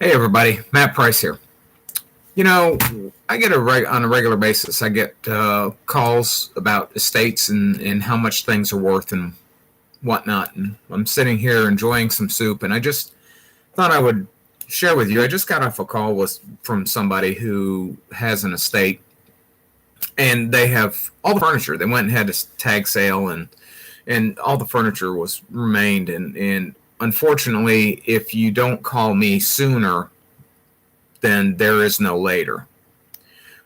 Hey everybody, Matt Price here. You know, I get on a regular basis. I get calls about estates and how much things are worth and whatnot. And I'm sitting here enjoying some soup, and I just thought I would share with you. I just got off a call from somebody who has an estate, and they have all the furniture. They went and had a tag sale, and all the furniture was remained. And unfortunately, if you don't call me sooner, then there is no later.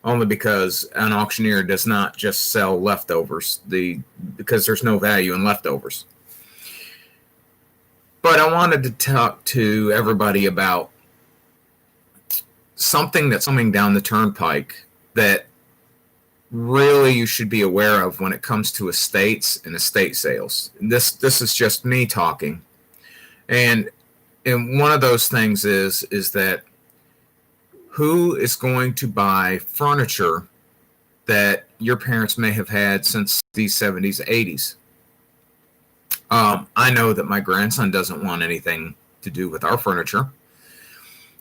Only because an auctioneer does not just sell leftovers, because there's no value in leftovers. But I wanted to talk to everybody about something that's coming down the turnpike that really you should be aware of when it comes to estates and estate sales. This is just me talking. And one of those things is that who is going to buy furniture that your parents may have had since the 70s, 80s? I know that my grandson doesn't want anything to do with our furniture.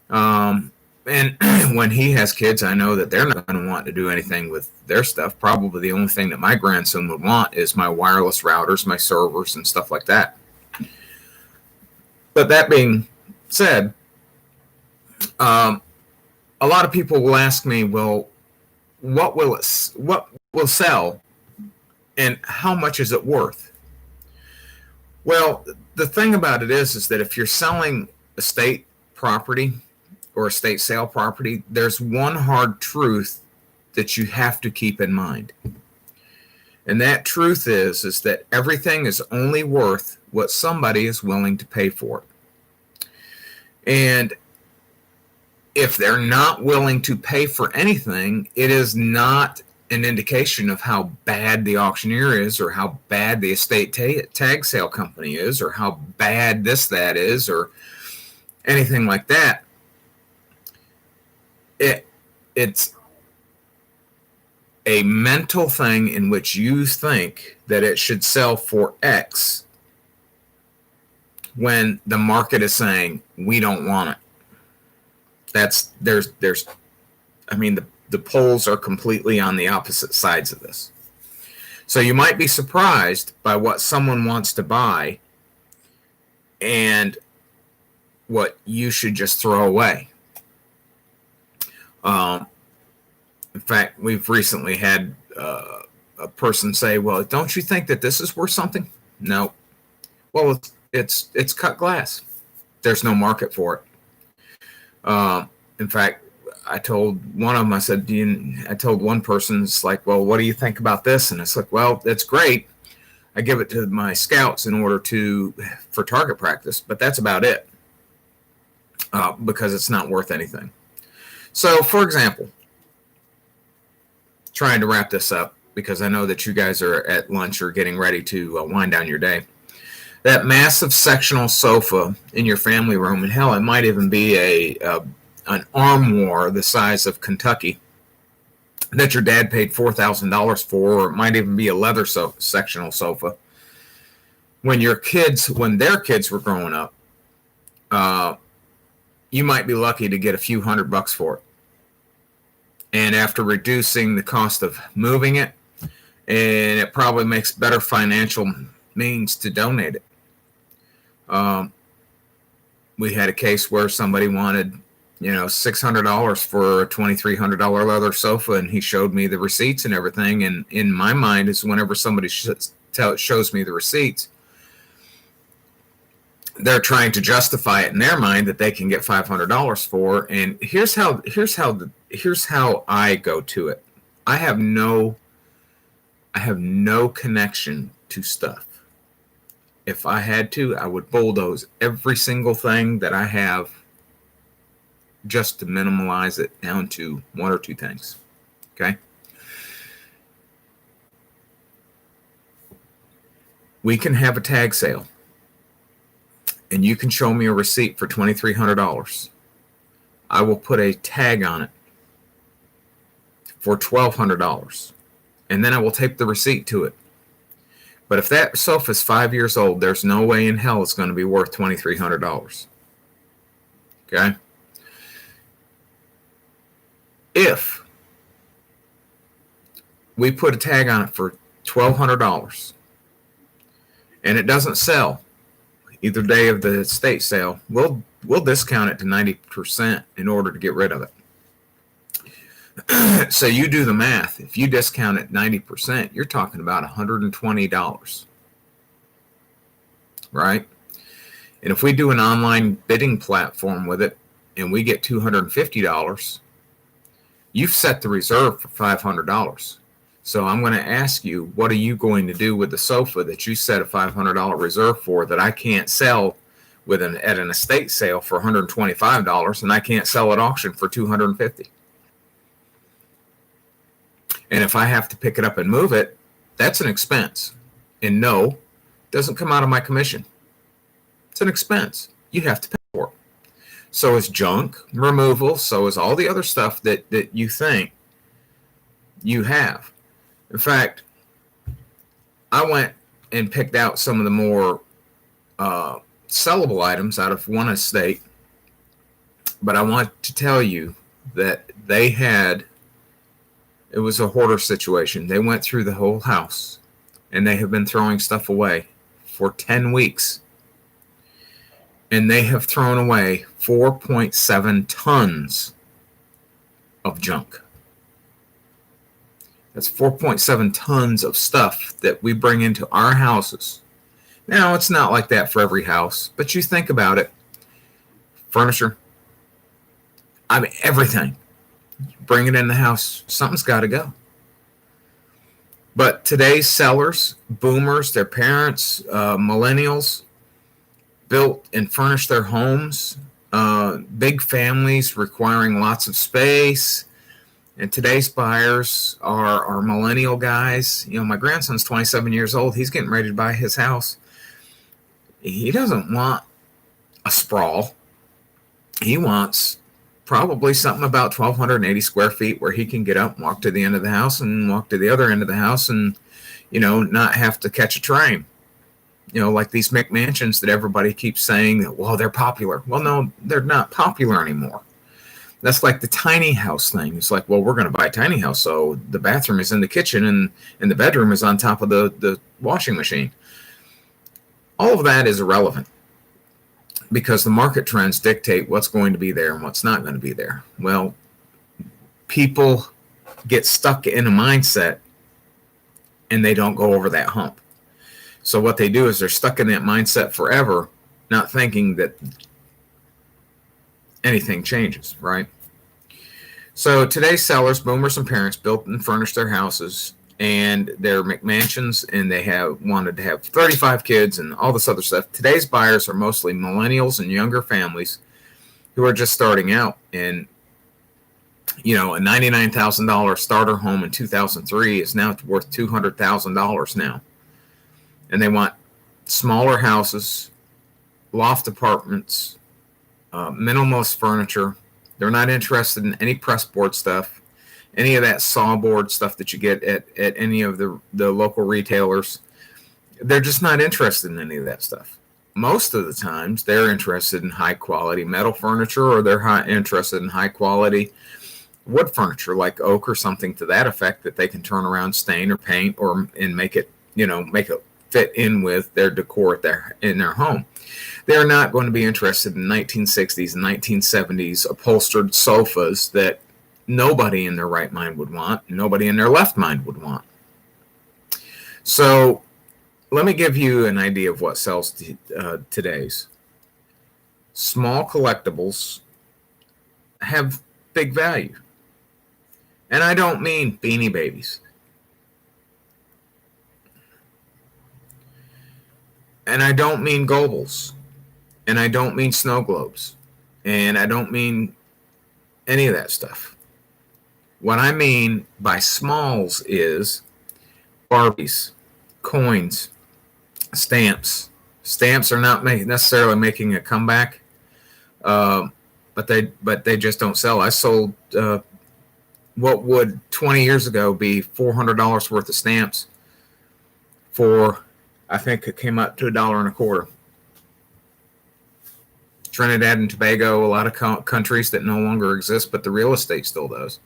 And when he has kids, I know that they're not going to want to do anything with their stuff. Probably the only thing that my grandson would want is my wireless routers, my servers, and stuff like that. But that being said, a lot of people will ask me, well, what will sell and how much is it worth? Well, the thing about it is that if you're selling estate property or estate sale property, there's one hard truth that you have to keep in mind. And that truth is that everything is only worth what somebody is willing to pay for it. And if they're not willing to pay for anything, it is not an indication of how bad the auctioneer is, or how bad the estate tag sale company is, or how bad that is, or anything like that. It's a mental thing in which you think that it should sell for X when the market is saying we don't want it. The polls are completely on the opposite sides of this. So you might be surprised by what someone wants to buy and what you should just throw away. In fact, we've recently had a person say, well, don't you think that this is worth something? No. Well, it's cut glass. There's no market for it. In fact, I told one of them, I told one person, it's like, well, what do you think about this? And it's like, well, that's great. I give it to my scouts for target practice, but that's about it, because it's not worth anything. So, for example, trying to wrap this up, because I know that you guys are at lunch or getting ready to wind down your day. That massive sectional sofa in your family room, and hell, it might even be an armoire the size of Kentucky that your dad paid $4,000 for, or it might even be a leather sectional sofa. When their kids were growing up, you might be lucky to get a few $100 for it. And after reducing the cost of moving it, and it probably makes better financial means to donate it. We had a case where somebody wanted, $600 for a $2,300 leather sofa, and he showed me the receipts and everything. And in my mind, is whenever somebody shows me the receipts, they're trying to justify it in their mind that they can get $500 for. And here's how I go to it. I have no connection to stuff. If I had to, I would bulldoze every single thing that I have just to minimize it down to one or two things. Okay? We can have a tag sale, and you can show me a receipt for $2,300. I will put a tag on it for $1,200, and then I will tape the receipt to it. But if that sofa is 5 years old, there's no way in hell it's going to be worth $2,300. Okay? If we put a tag on it for $1,200 and it doesn't sell either day of the estate sale, we'll discount it to 90% in order to get rid of it. So you do the math. If you discount it 90%, you're talking about $120, right? And if we do an online bidding platform with it and we get $250, you've set the reserve for $500. So I'm going to ask you, what are you going to do with the sofa that you set a $500 reserve for that I can't sell at an estate sale for $125 and I can't sell at auction for $250? And if I have to pick it up and move it, that's an expense. And no, it doesn't come out of my commission. It's an expense. You have to pay for it. So is junk removal. So is all the other stuff that you think you have. In fact, I went and picked out some of the more sellable items out of one estate. But I want to tell you that it was a hoarder situation. They went through the whole house and they have been throwing stuff away for 10 weeks. And they have thrown away 4.7 tons of junk. That's 4.7 tons of stuff that we bring into our houses. Now, it's not like that for every house, but you think about it. Furniture, everything. Bring it in the house, something's got to go. But today's sellers, boomers, their parents, millennials, built and furnished their homes, big families requiring lots of space. And today's buyers are millennial guys. My grandson's 27 years old. He's getting ready to buy his house. He doesn't want a sprawl. He wants probably something about 1,280 square feet where he can get up, walk to the end of the house and walk to the other end of the house and, not have to catch a train. Like these McMansions that everybody keeps saying that, well, they're popular. Well, no, they're not popular anymore. That's like the tiny house thing. It's like, well, we're going to buy a tiny house, so the bathroom is in the kitchen and the bedroom is on top of the washing machine. All of that is irrelevant because the market trends dictate what's going to be there and what's not going to be there. Well, people get stuck in a mindset and they don't go over that hump. So what they do is they're stuck in that mindset forever, not thinking that anything changes, right? So today's sellers, boomers and parents, built and furnished their houses and their McMansions, and they wanted to have 35 kids and all this other stuff. Today's buyers are mostly millennials and younger families who are just starting out. And, a $99,000 starter home in 2003 is now worth $200,000 now. And they want smaller houses, loft apartments, minimalist furniture. They're not interested in any pressboard stuff, any of that sawboard stuff that you get at any of the local retailers. They're just not interested in any of that stuff. Most of the times, they're interested in high-quality metal furniture, or they're interested in high-quality wood furniture like oak or something to that effect that they can turn around, stain or paint, and make it fit in with their decor in their home. They're not going to be interested in 1960s and 1970s upholstered sofas that nobody in their right mind would want, nobody in their left mind would want. So let me give you an idea of what sells today's. Small collectibles have big value. And I don't mean Beanie Babies. And I don't mean Gobles. And I don't mean snow globes. And I don't mean any of that stuff. What I mean by smalls is Barbies, coins, stamps. Stamps are not necessarily making a comeback, but they just don't sell. I sold what would 20 years ago be $400 worth of stamps for, I think it came up to $1.25. Trinidad and Tobago, a lot of countries that no longer exist, but the real estate still does.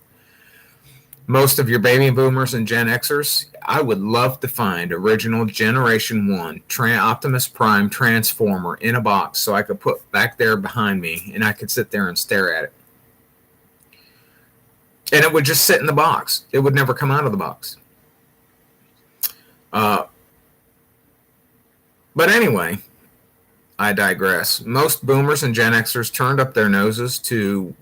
Most of your baby boomers and Gen Xers, I would love to find original Generation 1 Optimus Prime Transformer in a box so I could put back there behind me and I could sit there and stare at it. And it would just sit in the box. It would never come out of the box. But anyway, I digress. Most boomers and Gen Xers turned up their noses to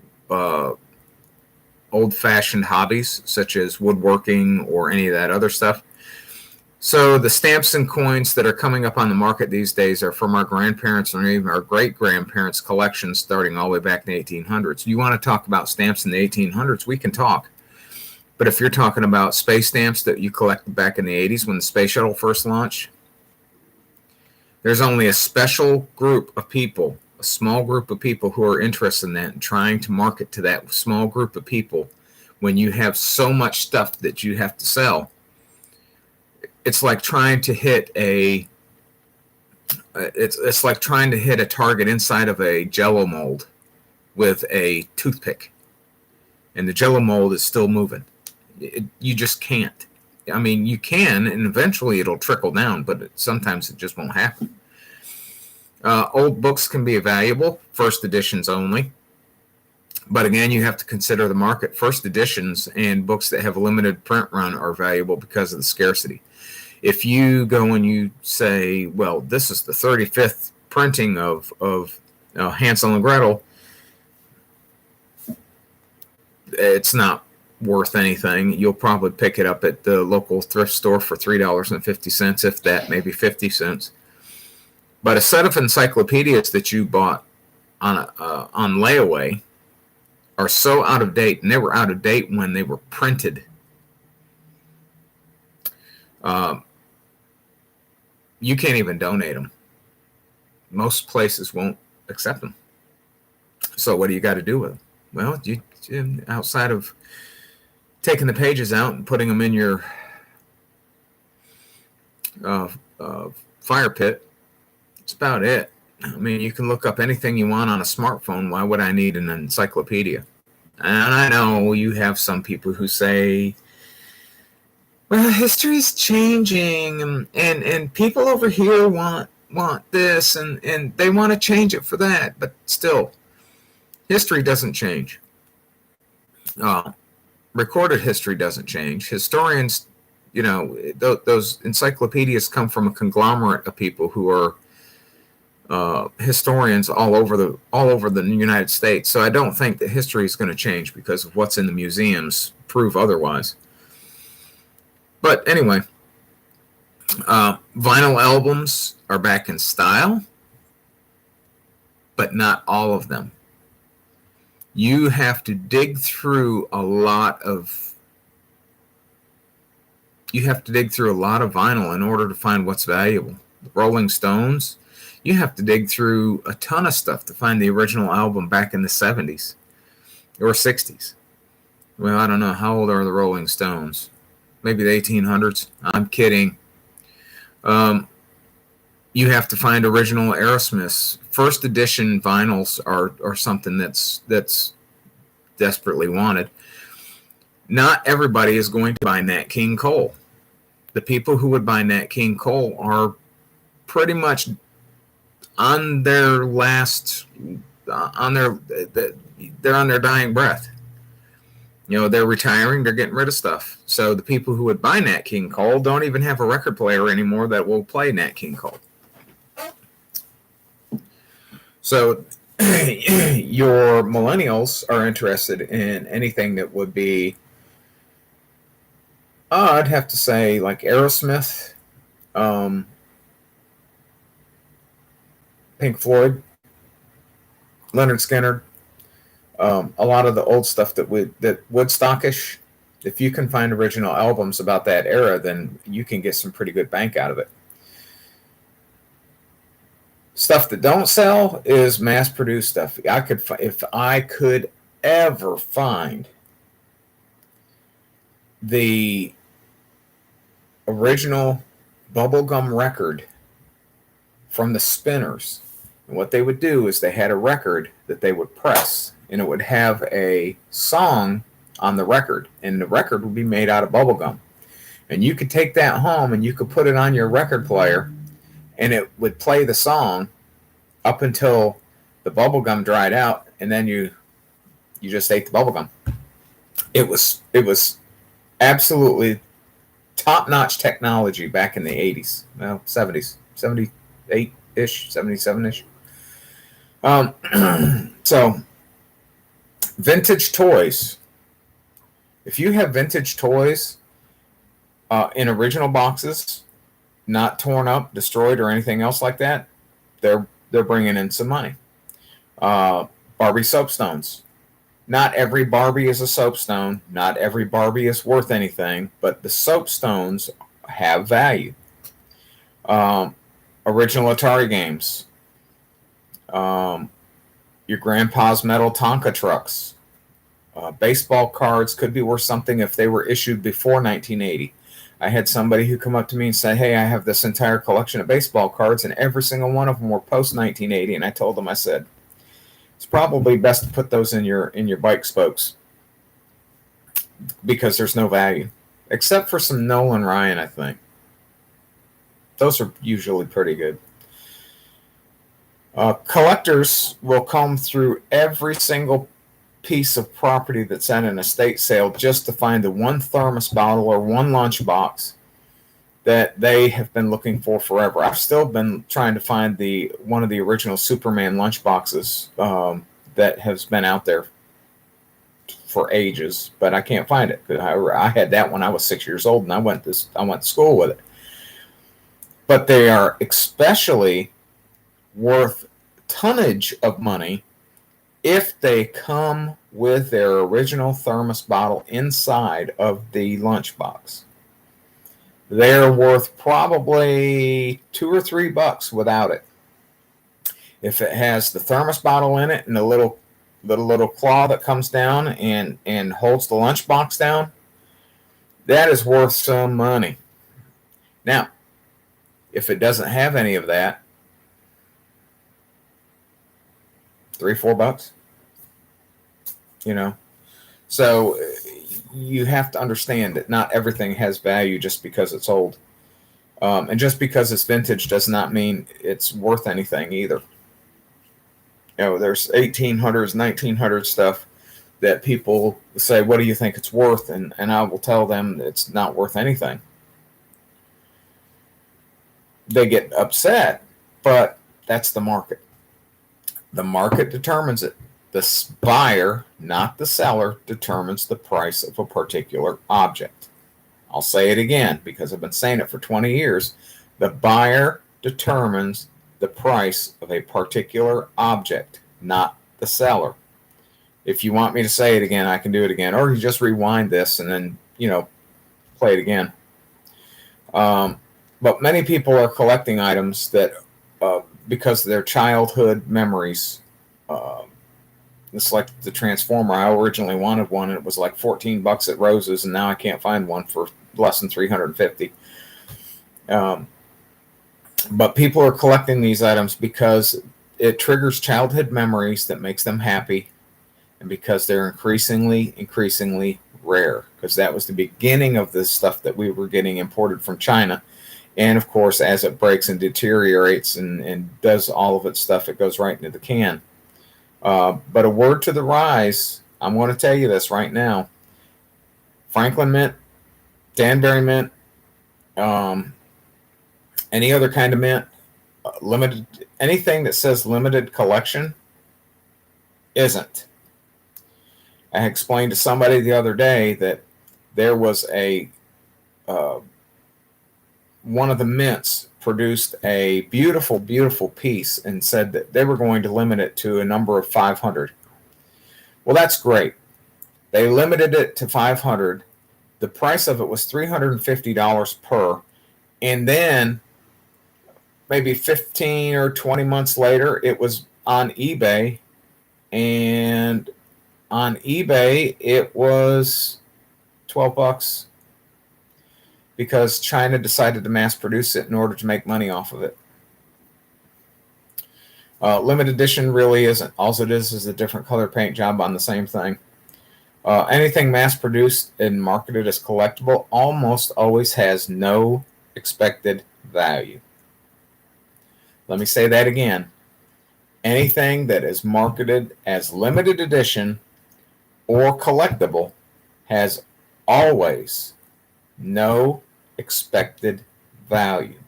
old-fashioned hobbies such as woodworking or any of that other stuff. So the stamps and coins that are coming up on the market these days are from our grandparents or even our great-grandparents' collections starting all the way back in the 1800s. You want to talk about stamps in the 1800s, we can talk. But if you're talking about space stamps that you collected back in the 80s when the space shuttle first launched, there's only a special group of people, a small group of people who are interested in that and trying to market to that small group of people. When you have so much stuff that you have to sell, it's like trying to hit it's like trying to hit a target inside of a Jello mold with a toothpick, and the Jello mold is still moving. You just can't. I mean, you can, and eventually it'll trickle down, but sometimes it just won't happen. Old books can be valuable, first editions only. But again, you have to consider the market. First editions and books that have a limited print run are valuable because of the scarcity. If you go and you say, well, this is the 35th printing of Hansel and Gretel, it's not worth anything. You'll probably pick it up at the local thrift store for $3.50, if that, maybe 50 cents. But a set of encyclopedias that you bought on layaway are so out of date, and they were out of date when they were printed. You can't even donate them. Most places won't accept them. So what do you got to do with them? Well, you outside of taking the pages out and putting them in your fire pit, that's about it. I mean, you can look up anything you want on a smartphone. Why would I need an encyclopedia? And I know you have some people who say, well, history's changing, and people over here want this, and they want to change it for that. But still, history doesn't change. Recorded history doesn't change. Historians, those encyclopedias come from a conglomerate of people who are historians all over the United States. So I don't think that history is going to change because of what's in the museums prove otherwise. But anyway, vinyl albums are back in style, but not all of them. You have to dig through a lot of vinyl in order to find what's valuable. The Rolling Stones, you have to dig through a ton of stuff to find the original album back in the 70s or 60s. Well, I don't know. How old are the Rolling Stones? Maybe the 1800s. I'm kidding. You have to find original Aerosmiths. First edition vinyls are something that's desperately wanted. Not everybody is going to buy Nat King Cole. The people who would buy Nat King Cole are pretty much on their they're on their dying breath. They're retiring, they're getting rid of stuff. So the people who would buy Nat King Cole don't even have a record player anymore that will play Nat King Cole. So your millennials are interested in anything that would be, I'd have to say, like Aerosmith, Pink Floyd, Leonard Skinner, a lot of the old stuff that Woodstockish. If you can find original albums about that era, then you can get some pretty good bank out of it. Stuff that don't sell is mass-produced stuff. If I could ever find the original bubblegum record from the Spinners, and what they would do is they had a record that they would press, and it would have a song on the record, and the record would be made out of bubble gum. And you could take that home and you could put it on your record player, and it would play the song up until the bubble gum dried out, and then you just ate the bubble gum. It was absolutely top-notch technology back in the 80s, well, 70s, 78-ish, 77-ish. So vintage toys. If you have vintage toys in original boxes, not torn up, destroyed, or anything else like that, they're bringing in some money. Barbie soapstones. Not every Barbie is a soapstone. Not every Barbie is worth anything, but the soapstones have value. Original Atari games. Your grandpa's metal Tonka trucks. Baseball cards could be worth something if they were issued before 1980. I had somebody who come up to me and say, "Hey, I have this entire collection of baseball cards, and every single one of them were post 1980." And I told him, I said, it's probably best to put those in your bike spokes because there's no value, except for some Nolan Ryan, I think. Those are usually pretty good. Collectors will comb through every single piece of property that's at an estate sale just to find the one thermos bottle or one lunchbox that they have been looking for forever. I've still been trying to find one of the original Superman lunchboxes that has been out there for ages, but I can't find it. I had that when I was 6 years old, and I went to school with it. But they are especially worth tonnage of money if they come with their original thermos bottle inside of the lunchbox. They're worth probably $2 or $3 without it. If it has the thermos bottle in it and the little claw that comes down and holds the lunchbox down, that is worth some money. Now, if it doesn't have any of that, $3-4, so you have to understand that not everything has value just because it's old, and just because it's vintage does not mean it's worth anything either. There's 1800s, 1900s stuff that people say, "What do you think it's worth?" and I will tell them it's not worth anything. They get upset, but that's the market. The market determines it. The buyer, not the seller, determines the price of a particular object. I'll say it again because I've been saying it for 20 years. The buyer determines the price of a particular object, not the seller. If you want me to say it again, I can do it again. Or you just rewind this and then, play it again. But many people are collecting items that, because of their childhood memories. It's like the Transformer. I originally wanted one, and it was like $14 at Rose's, and now I can't find one for less than $350. But people are collecting these items because it triggers childhood memories that makes them happy, and because they're increasingly rare, because that was the beginning of this stuff that we were getting imported from China. And of course, as it breaks and deteriorates and does all of its stuff, it goes right into the can. But a word to the rise, I'm going to tell you this right now. Franklin mint, Danbury mint, any other kind of mint, limited, anything that says limited collection isn't. I explained to somebody the other day that there was one of the mints produced a beautiful, beautiful piece and said that they were going to limit it to a number of 500. Well, that's great. They limited it to 500. The price of it was $350 per. And then maybe 15 or 20 months later, it was on eBay. And on eBay, it was $12. Because China decided to mass produce it in order to make money off of it. Limited edition really isn't. All it is a different color paint job on the same thing. Anything mass produced and marketed as collectible almost always has no expected value. Let me say that again. Anything that is marketed as limited edition or collectible has always no expected value.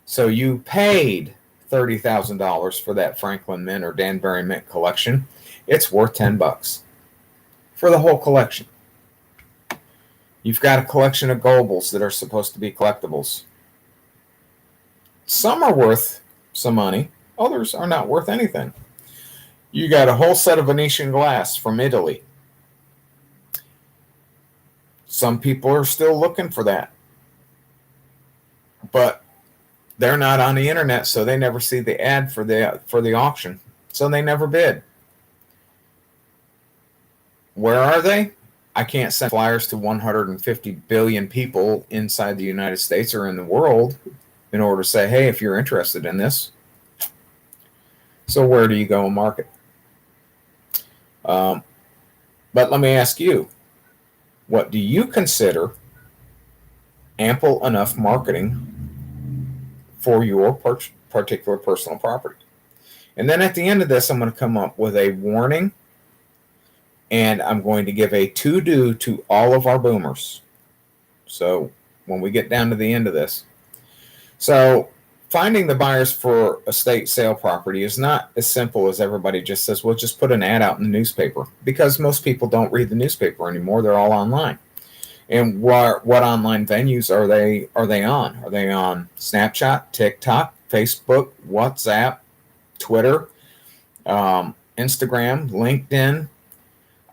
So you paid $30,000 for that Franklin Mint or Danbury Mint collection. It's worth $10 for the whole collection. You've got a collection of Gobles that are supposed to be collectibles. Some are worth some money. Others are not worth anything. You got a whole set of Venetian glass from Italy. Some people are still looking for that. But they're not on the internet, so they never see the ad for the auction. So they never bid. Where are they? I can't send flyers to 150 billion people inside the United States or in the world in order to say, hey, if you're interested in this. So where do you go and market? But let me ask you, what do you consider ample enough marketing for your particular personal property? And then at the end of this, I'm going to come up with a warning, and I'm going to give a to-do to all of our boomers. So when we get down to the end of this. So finding the buyers for estate sale property is not as simple as everybody just says, well, just put an ad out in the newspaper, because most people don't read the newspaper anymore. They're all online. And what online venues are they on? Are they on Snapchat, TikTok, Facebook, WhatsApp, Twitter, Instagram, LinkedIn?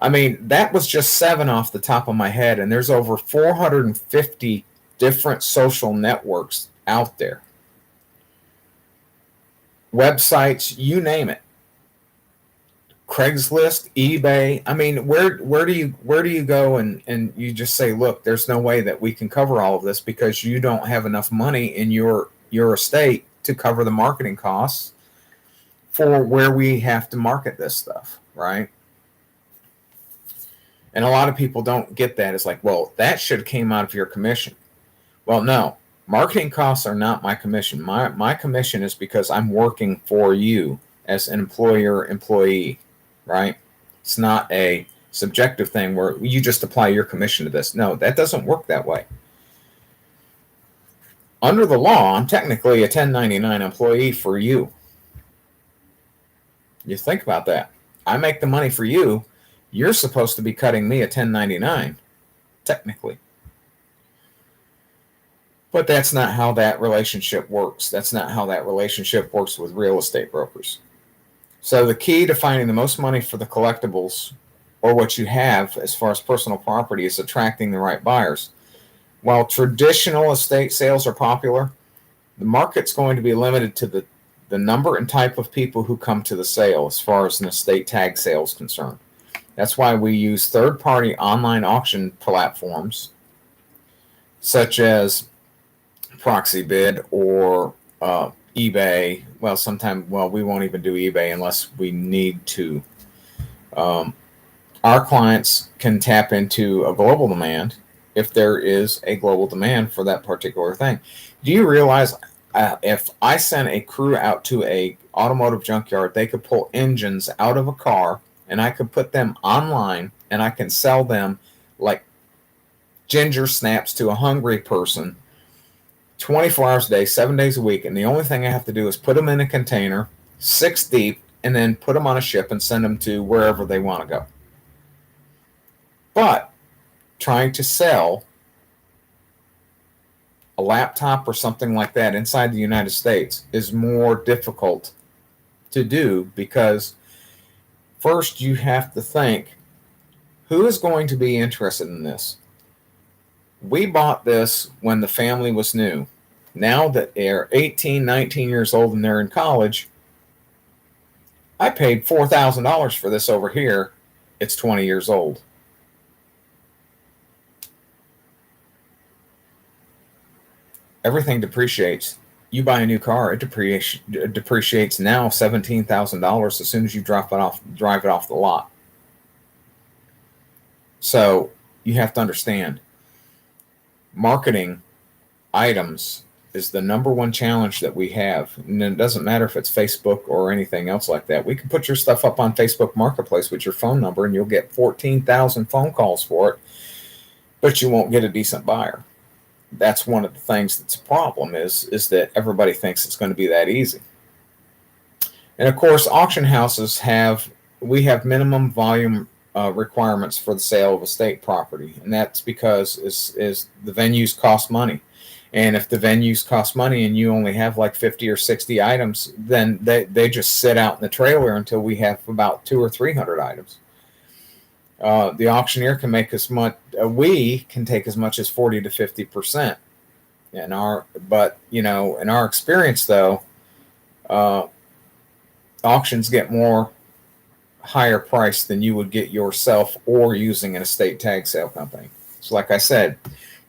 I mean, that was just 7 off the top of my head, and there's over 450 different social networks out there. Websites, you name it. Craigslist, eBay. I mean, where do you go and you just say, look, there's no way that we can cover all of this because you don't have enough money in your estate to cover the marketing costs for where we have to market this stuff, right? And a lot of people don't get that. It's like, well, that should have came out of your commission. Well, no, marketing costs are not my commission. My commission is because I'm working for you as an employee, right? It's not a subjective thing where you just apply your commission to this. No, that doesn't work that way. Under the law, I'm technically a 1099 employee for you. You think about that. I make the money for you. You're supposed to be cutting me a 1099, technically. But that's not how that relationship works. That's not how that relationship works with real estate brokers. So the key to finding the most money for the collectibles, or what you have as far as personal property, is attracting the right buyers. While traditional estate sales are popular, the market's going to be limited to the number and type of people who come to the sale as far as an estate tag sale is concerned. That's why we use third-party online auction platforms such as Proxy Bid or eBay. Well, we won't even do eBay unless we need to. Our clients can tap into a global demand if there is a global demand for that particular thing. Do you realize if I sent a crew out to a automotive junkyard, they could pull engines out of a car and I could put them online and I can sell them like ginger snaps to a hungry person 24 hours a day, 7 days a week. And the only thing I have to do is put them in a container 6 deep and then put them on a ship and send them to wherever they want to go. But trying to sell a laptop or something like that inside the United States is more difficult to do because first you have to think, who is going to be interested in this? We bought this when the family was new. Now that they're 18, 19 years old and they're in college, I paid $4,000 for this over here. It's 20 years old. Everything depreciates. You buy a new car, it depreciates now $17,000 as soon as you drive it off the lot. So you have to understand, marketing items is the number one challenge that we have. And it doesn't matter if it's Facebook or anything else like that. We can put your stuff up on Facebook Marketplace with your phone number and you'll get 14,000 phone calls for it, but you won't get a decent buyer. That's one of the things that's a problem is that everybody thinks it's going to be that easy. And of course, auction houses we have minimum volume requirements for the sale of estate property, and that's because is the venues cost money. And if the venues cost money and you only have like 50 or 60 items, then they just sit out in the trailer until we have about 200 or 300 items. The auctioneer can make as much. We can take as much as 40 to 50%. In our experience though, auctions get more higher price than you would get yourself or using an estate tag sale company. So like I said,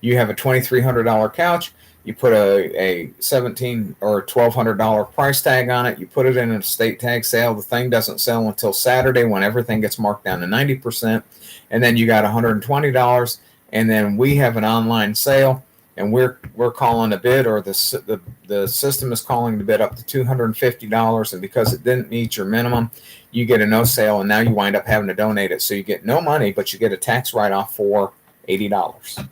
you have a $2,300 couch, you put a $1,700 or $1,200 price tag on it, you put it in an estate tag sale, the thing doesn't sell until Saturday when everything gets marked down to 90%, and then you got $120, and then we have an online sale, and we're calling a bid, or the system is calling the bid up to $250, and because it didn't meet your minimum, you get a no sale, and now you wind up having to donate it. So you get no money, but you get a tax write-off for $80.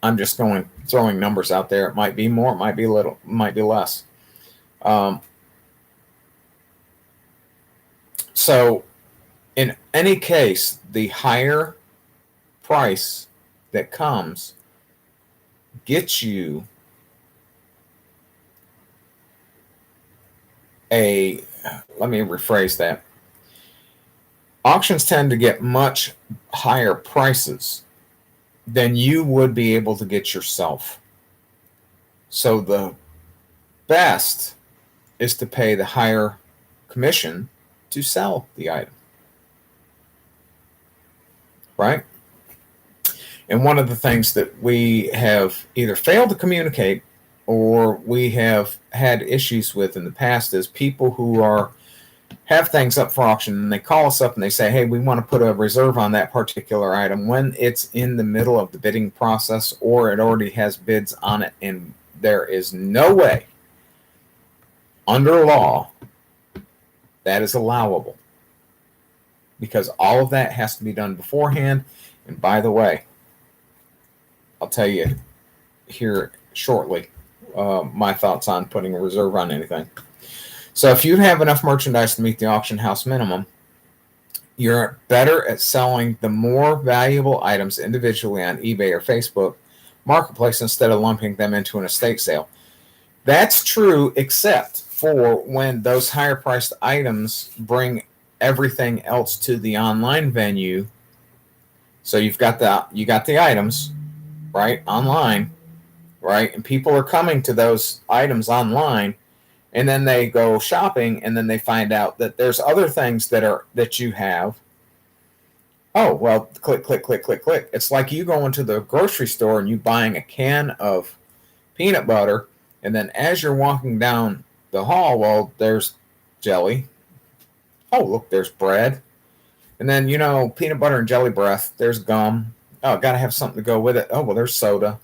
I'm just throwing numbers out there. It might be more, it might be little, it might be less. So in any case, the higher price that comes gets you let me rephrase that. Auctions tend to get much higher prices than you would be able to get yourself. So the best is to pay the higher commission to sell the item. Right? And one of the things that we have either failed to communicate or we have had issues with in the past is people who have things up for auction and they call us up and they say, hey, we want to put a reserve on that particular item when it's in the middle of the bidding process or it already has bids on it, and there is no way under law that is allowable, because all of that has to be done beforehand. And by the way, I'll tell you here shortly my thoughts on putting a reserve on anything. So if you have enough merchandise to meet the auction house minimum, you're better at selling the more valuable items individually on eBay or Facebook Marketplace instead of lumping them into an estate sale. That's true except for when those higher priced items bring everything else to the online venue. So you got the items, right, online, right? And people are coming to those items online, and then they go shopping, and then they find out that there's other things that you have. Oh, well, click, click, click, click, click. It's like you go into the grocery store and you buying a can of peanut butter, and then as you're walking down the hall, well, there's jelly. Oh, look, there's bread. And then, peanut butter and jelly breath, there's gum. Oh, got to have something to go with it. Oh, well, there's soda.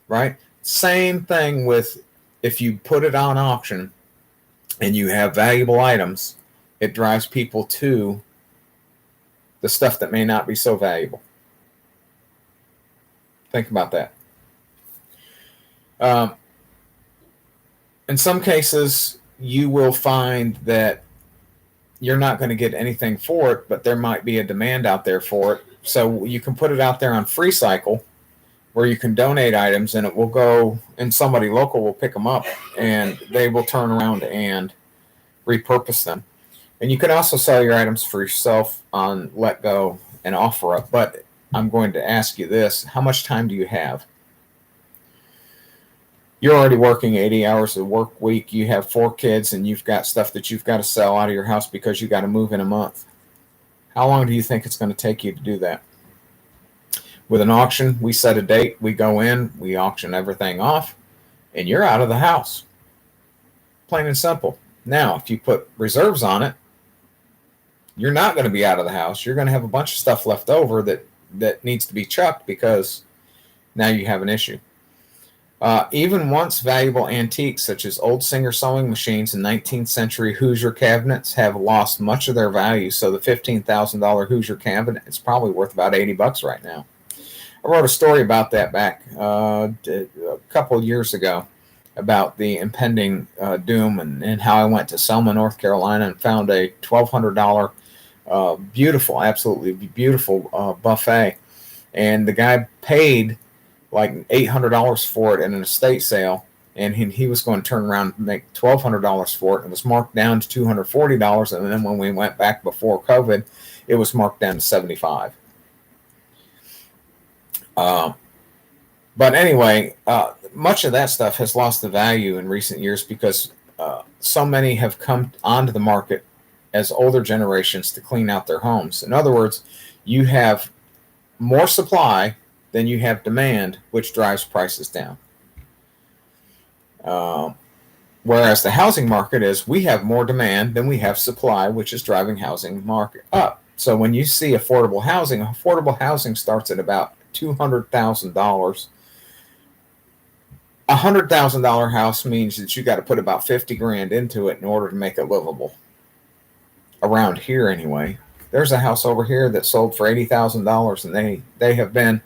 Right? Same thing with if you put it on auction and you have valuable items, it drives people to the stuff that may not be so valuable. Think about that. In some cases, you will find that you're not going to get anything for it, but there might be a demand out there for it. So you can put it out there on Free Cycle, where you can donate items, and it will go, and somebody local will pick them up, and they will turn around and repurpose them. And you can also sell your items for yourself on Let Go and OfferUp. But I'm going to ask you this: how much time do you have? You're already working 80 hours a work week. You have 4 kids, and you've got stuff that you've got to sell out of your house because you got to move in a month. How long do you think it's going to take you to do that? With an auction, we set a date, we go in, we auction everything off, and you're out of the house. Plain and simple. Now, if you put reserves on it, you're not going to be out of the house. You're going to have a bunch of stuff left over that needs to be chucked because now you have an issue. Even once valuable antiques such as old Singer sewing machines and 19th century Hoosier cabinets have lost much of their value. So the $15,000 Hoosier cabinet is probably worth about $80 right now. I wrote a story about that back a couple of years ago about the impending doom and how I went to Selma, North Carolina and found a $1,200 beautiful, absolutely beautiful buffet. And the guy paid like $800 for it in an estate sale, and he was going to turn around and make $1,200 for it. It was marked down to $240, and then when we went back before COVID, it was marked down to $75. But anyway, much of that stuff has lost the value in recent years because so many have come onto the market as older generations to clean out their homes. In other words, you have more supply than you have demand, which drives prices down. Whereas the housing market is we have more demand than we have supply, which is driving housing market up. So when you see affordable housing starts at about $200,000. $100,000 house means that you got to put about 50 grand into it in order to make it livable. Around here, anyway. There's a house over here that sold for $80,000, and they have been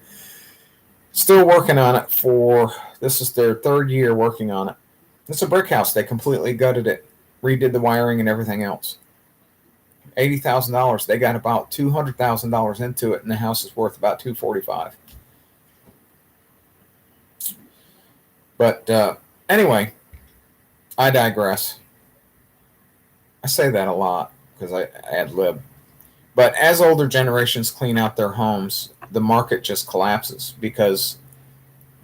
still working on it this is their third year working on it. It's a brick house. They completely gutted it, redid the wiring and everything else. $80,000. They got about $200,000 into it, and the house is worth about $245,000. But anyway, I digress. I say that a lot because I ad lib. But as older generations clean out their homes, the market just collapses because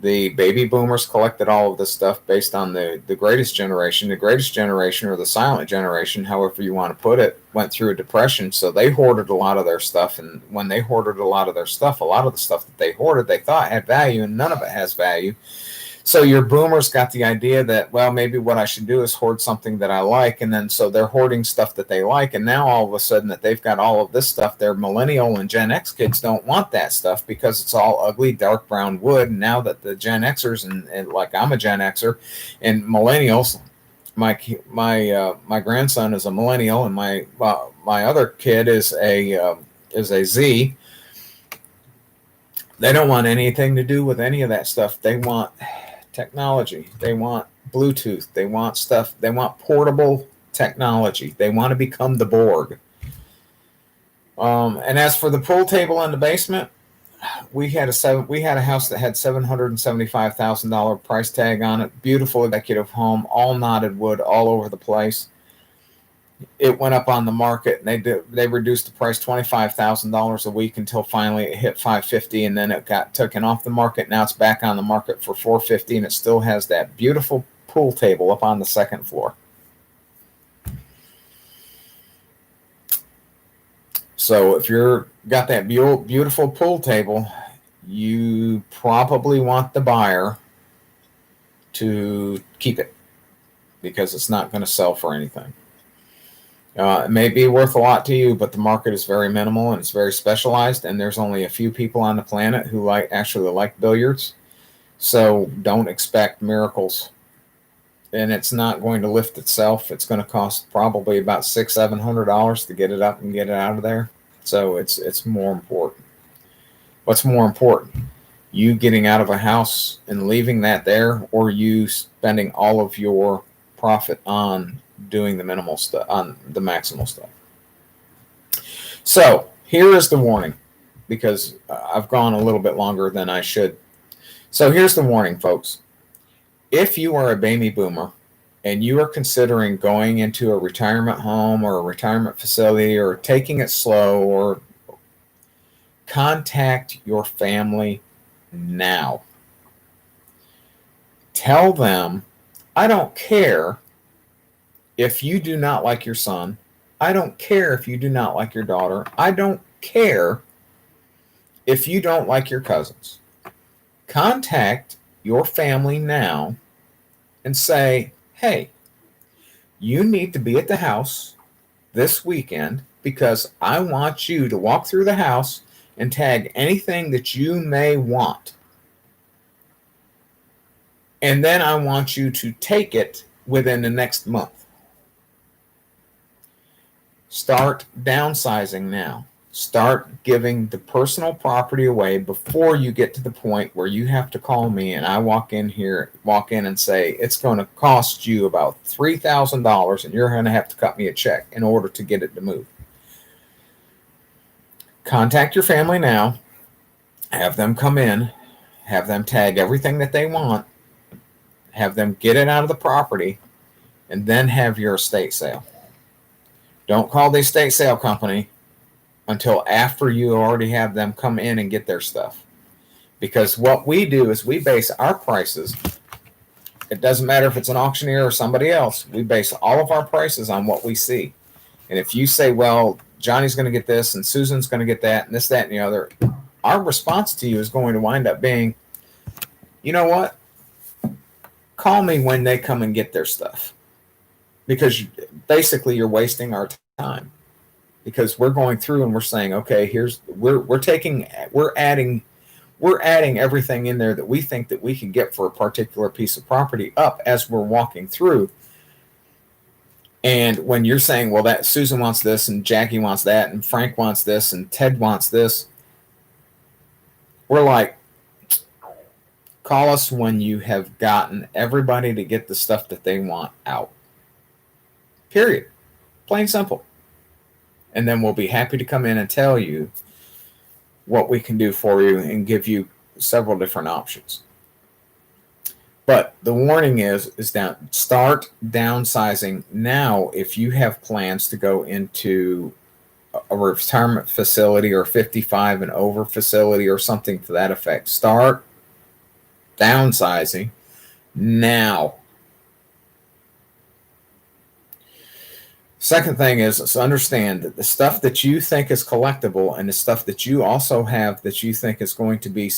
the baby boomers collected all of this stuff based on the greatest generation. The greatest generation, or the silent generation, however you want to put it, went through a depression. So they hoarded a lot of their stuff. And when they hoarded a lot of their stuff, a lot of the stuff that they hoarded, they thought had value, and none of it has value. So your boomers got the idea that, well, maybe what I should do is hoard something that I like. And then so they're hoarding stuff that they like. And now all of a sudden that they've got all of this stuff, their millennial and Gen X kids don't want that stuff because it's all ugly, dark brown wood. And now that the Gen Xers and like I'm a Gen Xer and millennials, my grandson is a millennial and my other kid is a Z. They don't want anything to do with any of that stuff. They want technology. They want Bluetooth. They want stuff. They want portable technology. They want to become the Borg. And as for the pool table in the basement, we had a house that had $775,000 price tag on it. Beautiful executive home, all knotted wood all over the place. It went up on the market, and they reduced the price $25,000 a week until finally it hit $550,000, and then it got taken off the market. Now it's back on the market for $450,000, and it still has that beautiful pool table up on the second floor. So if you're got that beautiful pool table, you probably want the buyer to keep it because it's not going to sell for anything. It may be worth a lot to you, but the market is very minimal and it's very specialized, and there's only a few people on the planet who actually like billiards. So don't expect miracles. And it's not going to lift itself. It's going to cost probably about $600-700 to get it up and get it out of there. So it's more important. What's more important? You getting out of a house and leaving that there, or you spending all of your profit on doing the minimal stuff, on the maximal stuff. So here is the warning, because I've gone a little bit longer than I should. So here's the warning, folks. If you are a baby boomer and you are considering going into a retirement home or a retirement facility or taking it slow, or contact your family now. Tell them, I don't care if you do not like your son. I don't care if you do not like your daughter. I don't care if you don't like your cousins. Contact your family now and say, hey, you need to be at the house this weekend because I want you to walk through the house and tag anything that you may want. And then I want you to take it within the next month. Start downsizing now. Start giving the personal property away before you get to the point where you have to call me and I walk in and say, it's going to cost you about $3,000 and you're going to have to cut me a check in order to get it to move. Contact your family now. Have them come in. Have them tag everything that they want. Have them get it out of the property, and then have your estate sale. Don't call the estate sale company until after you already have them come in and get their stuff. Because what we do is we base our prices. It doesn't matter if it's an auctioneer or somebody else. We base all of our prices on what we see. And if you say, well, Johnny's going to get this and Susan's going to get that and this, that, and the other, our response to you is going to wind up being, you know what? Call me when they come and get their stuff, because basically you're wasting our time, because we're going through and we're saying, okay, we're adding everything in there that we think that we can get for a particular piece of property up as we're walking through. And when you're saying, well, that Susan wants this and Jackie wants that and Frank wants this and Ted wants this, we're like, call us when you have gotten everybody to get the stuff that they want out. Period. Plain simple. And then we'll be happy to come in and tell you what we can do for you and give you several different options. But the warning is start downsizing now if you have plans to go into a retirement facility or 55 and over facility or something to that effect. Start downsizing now. Second thing is understand that the stuff that you think is collectible and the stuff that you also have that you think is going to be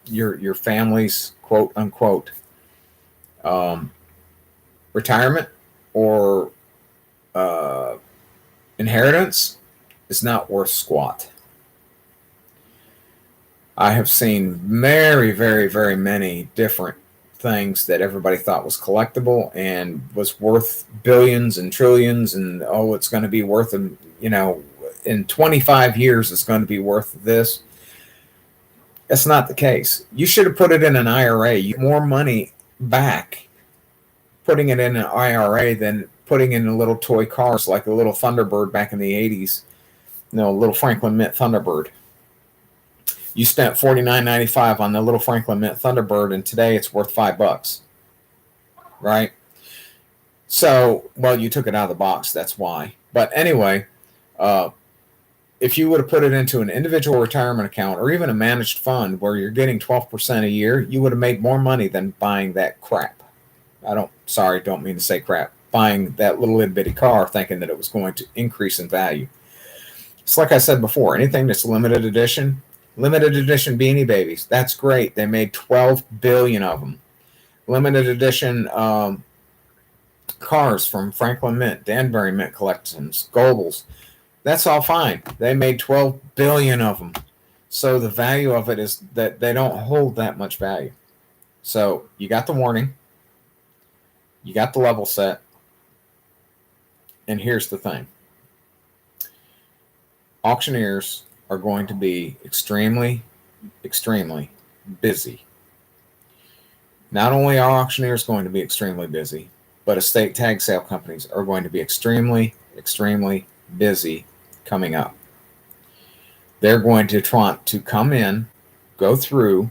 your family's quote unquote retirement or inheritance is not worth squat. I have seen very, very, very many different things that everybody thought was collectible and was worth billions and trillions, and it's going to be worth, in 25 years it's going to be worth this. That's not the case. You should have put it in an IRA. You get more money back putting it in an IRA than putting in a little toy cars like a little Thunderbird back in the 80s. A little Franklin Mint Thunderbird. You spent $49.95 on the little Franklin Mint Thunderbird, and today it's worth $5, right? So, well, you took it out of the box, that's why. But anyway, if you would have put it into an individual retirement account or even a managed fund where you're getting 12% a year, you would have made more money than buying that crap. Don't mean to say crap. Buying that little itty bitty car thinking that it was going to increase in value. It's like I said before, anything that's limited edition Beanie Babies, that's great. They made 12 billion of them. Limited edition cars from Franklin Mint, Danbury Mint Collections, Goebbels, that's all fine. They made 12 billion of them. So the value of it is that they don't hold that much value. So you got the warning, you got the level set, and here's the thing. Auctioneers are going to be extremely, extremely busy. Not only are auctioneers going to be extremely busy, but estate tag sale companies are going to be extremely, extremely busy coming up. They're going to try to come in, go through,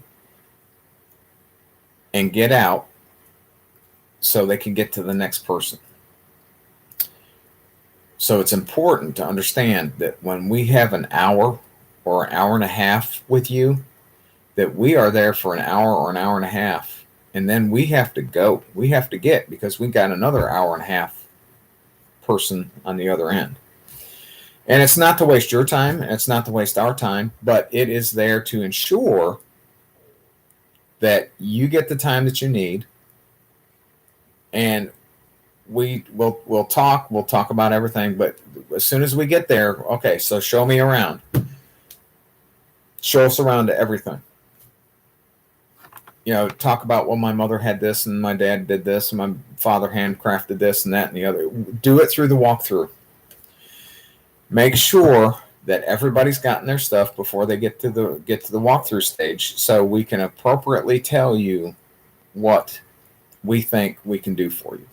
and get out so they can get to the next person. So it's important to understand that when we have an hour or an hour and a half with you, that we are there for an hour or an hour and a half, and then we have to go. We have to get, because we got another hour and a half person on the other end. And it's not to waste your time, and it's not to waste our time, but it is there to ensure that you get the time that you need. And we'll talk. We'll talk about everything. But as soon as we get there, okay, so show me around. Show us around to everything. Talk about, well, my mother had this and my dad did this and my father handcrafted this and that and the other. Do it through the walkthrough. Make sure that everybody's gotten their stuff before they get to the walkthrough stage, so we can appropriately tell you what we think we can do for you.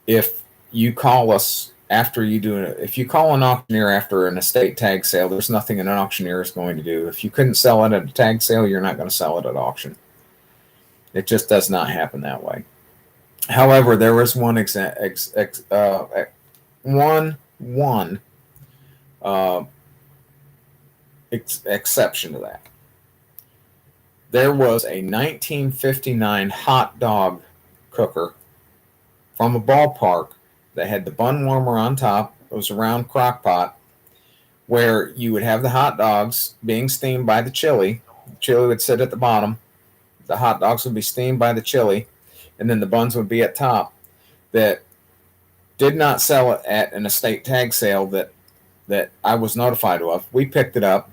If you call us after you do it, if you call an auctioneer after an estate tag sale, there's nothing an auctioneer is going to do. If you couldn't sell it at a tag sale, you're not going to sell it at auction. It just does not happen that way. However, there was one exception to that. There was a 1959 hot dog cooker from a ballpark that had the bun warmer on top. It was a round crock pot where you would have the hot dogs being steamed by the chili. The chili would sit at the bottom. The hot dogs would be steamed by the chili, and then the buns would be at top. That did not sell it at an estate tag sale that I was notified of. We picked it up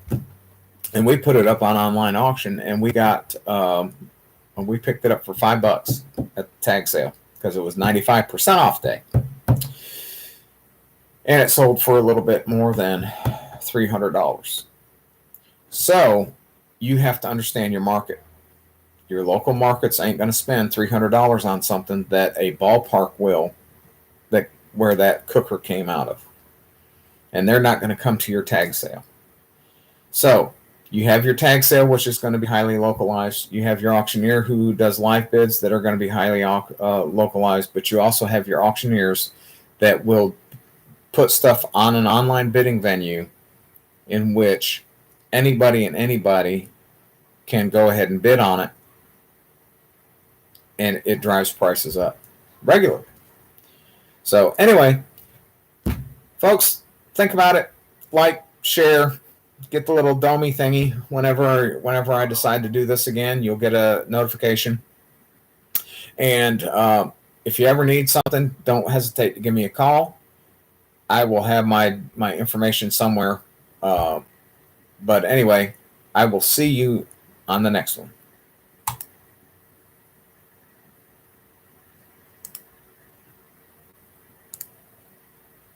and we put it up on online auction, and we picked it up for $5 at the tag sale because it was 95% off day. And it sold for a little bit more than $300. So you have to understand your market. Your local markets ain't going to spend $300 on something that a ballpark will, where that cooker came out of. And they're not going to come to your tag sale. So you have your tag sale, which is going to be highly localized. You have your auctioneer who does live bids that are going to be highly localized. But you also have your auctioneers that will put stuff on an online bidding venue in which anybody and anybody can go ahead and bid on it, and it drives prices up regularly. So anyway, folks, think about it. Like, share, get the little domey thingy. Whenever I decide to do this again, you'll get a notification. And if you ever need something, don't hesitate to give me a call. I will have my information somewhere. But anyway, I will see you on the next one.